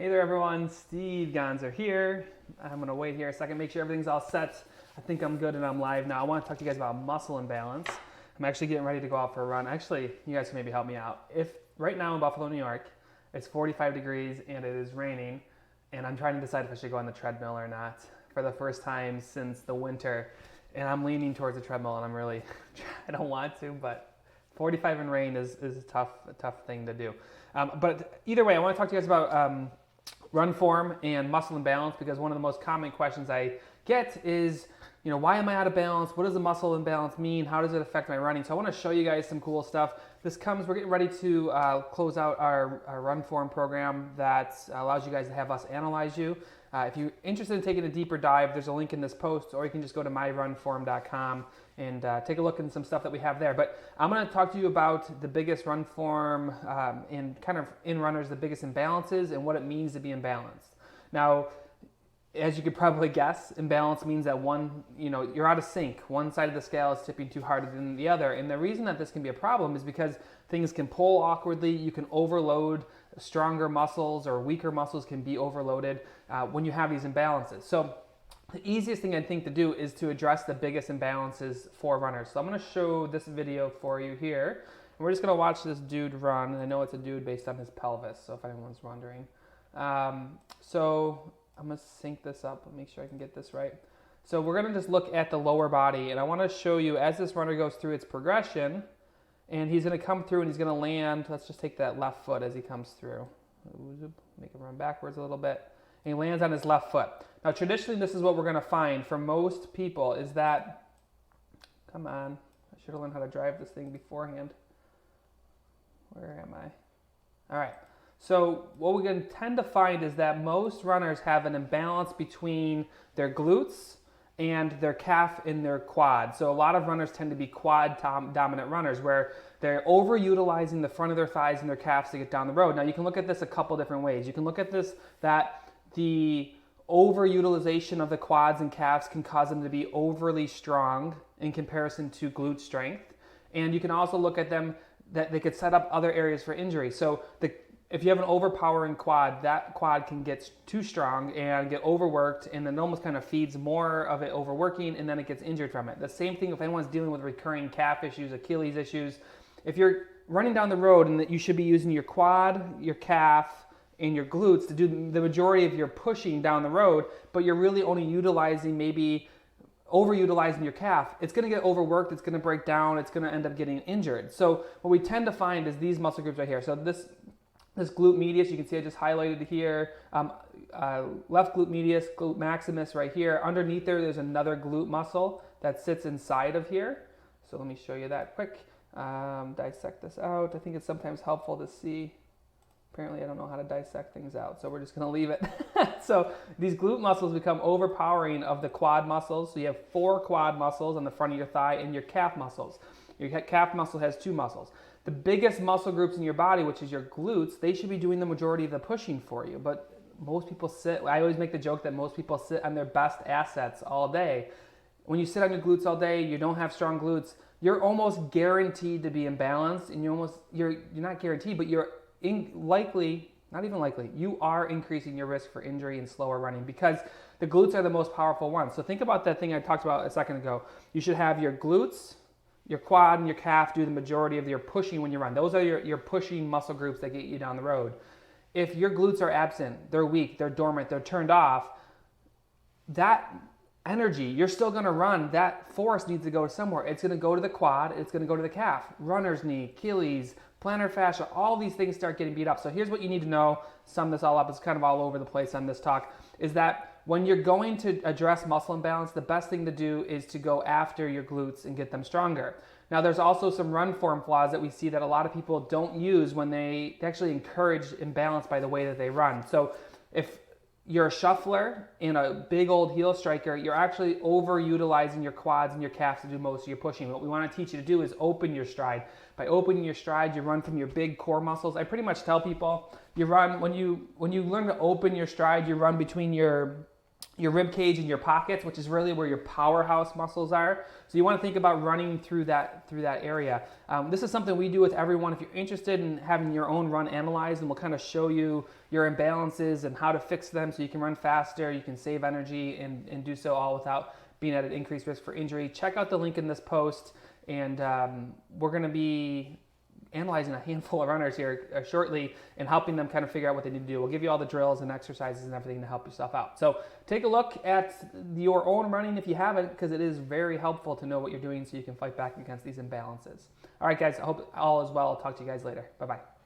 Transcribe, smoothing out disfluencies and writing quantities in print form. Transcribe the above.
Hey there everyone, 𝒕₂𝗏𝗀𝗄𝒏𝒄𝒍𝒆 here. I'm gonna wait here a second, make sure everything's all set. I think I'm good and I'm live now. I wanna talk to you guys about muscle imbalance. I'm actually getting ready to go out for a run. Actually, you guys can maybe help me out. If right now in Buffalo, New York, it's 45 degrees and it is raining, and I'm trying to decide if I should go on the treadmill or not for the first time since the winter, and I'm leaning towards the treadmill and I'm really, I don't want to, but 45 in rain is a tough thing to do. But either way, I wanna talk to you guys about run form and muscle imbalance, because one of the most common questions I get is, why am I out of balance? What does a muscle imbalance mean? How does it affect my running? So I want to show you guys some cool stuff. We're getting ready to close out our run form program that allows you guys to have us analyze you. If you're interested in taking a deeper dive, there's a link in this post, or you can just go to myrunform.com and take a look at some stuff that we have there. But I'm going to talk to you about the biggest run form and kind of in runners, the biggest imbalances and what it means to be imbalanced. Now, as you could probably guess, imbalance means that you're out of sync. One side of the scale is tipping too hard than the other. And the reason that this can be a problem is because things can pull awkwardly. You can overload stronger muscles, or weaker muscles can be overloaded when you have these imbalances. So the easiest thing I think to do is to address the biggest imbalances for runners. So I'm going to show this video for you here. And we're just going to watch this dude run. And I know it's a dude based on his pelvis, so if anyone's wondering. So I'm going to sync this up and make sure I can get this right. So we're going to just look at the lower body, and I want to show you as this runner goes through its progression, and he's going to come through and he's going to land. Let's just take that left foot as he comes through. Make him run backwards a little bit. And he lands on his left foot. Now traditionally this is what we're going to find for most people is that, come on, I should have learned how to drive this thing beforehand. Where am I? All right. So what we're going to tend to find is that most runners have an imbalance between their glutes and their calf and their quad. So a lot of runners tend to be quad dominant runners, where they're overutilizing the front of their thighs and their calves to get down the road. Now you can look at this a couple different ways. You can look at this that the overutilization of the quads and calves can cause them to be overly strong in comparison to glute strength. And you can also look at them that they could set up other areas for injury. So if you have an overpowering quad, that quad can get too strong and get overworked, and then it almost kind of feeds more of it overworking, and then it gets injured from it. The same thing if anyone's dealing with recurring calf issues, Achilles issues. If you're running down the road and that you should be using your quad, your calf, and your glutes to do the majority of your pushing down the road, but you're really only overutilizing your calf, it's going to get overworked, it's going to break down, it's going to end up getting injured. So what we tend to find is these muscle groups right here. So this glute medius, you can see I just highlighted here, left glute medius, glute maximus right here. Underneath there's another glute muscle that sits inside of here. So let me show you that quick. Dissect this out. I think it's sometimes helpful to see. Apparently I don't know how to dissect things out, so we're just gonna leave it. So these glute muscles become overpowering of the quad muscles. So you have 4 quad muscles on the front of your thigh and your calf muscles. Your calf muscle has 2 muscles. The biggest muscle groups in your body, which is your glutes, they should be doing the majority of the pushing for you. But most people sit, I always make the joke that most people sit on their best assets all day. When you sit on your glutes all day, you don't have strong glutes, you're almost guaranteed to be imbalanced, and you're not guaranteed, but you're not even likely, you are increasing your risk for injury and slower running, because the glutes are the most powerful ones. So think about that thing I talked about a second ago. You should have your glutes, your quad, and your calf do the majority of your pushing when you run. Those are your pushing muscle groups that get you down the road. If your glutes are absent, they're weak, they're dormant, they're turned off, that energy, you're still going to run. That force needs to go somewhere. It's going to go to the quad, it's going to go to the calf, runner's knee, Achilles, plantar fascia, all these things start getting beat up. So here's what you need to know, sum this all up, it's kind of all over the place on this talk, is that when you're going to address muscle imbalance, the best thing to do is to go after your glutes and get them stronger. Now there's also some run form flaws that we see that a lot of people don't use when they actually encourage imbalance by the way that they run. So if you're a shuffler and a big old heel striker, you're actually overutilizing your quads and your calves to do most of your pushing. What we want to teach you to do is open your stride. By opening your stride, you run from your big core muscles. I pretty much tell people, you run, when you learn to open your stride, you run between your your rib cage and your pockets, which is really where your powerhouse muscles are. So you want to think about running through that area. This is something we do with everyone. If you're interested in having your own run analyzed, and we'll kind of show you your imbalances and how to fix them so you can run faster, you can save energy, and do so all without being at an increased risk for injury. Check out the link in this post, and we're going to be analyzing a handful of runners here shortly and helping them kind of figure out what they need to do. We'll give you all the drills and exercises and everything to help yourself out. So take a look at your own running if you haven't, because it is very helpful to know what you're doing so you can fight back against these imbalances. All right, guys, I hope all is well. I'll talk to you guys later. Bye-bye.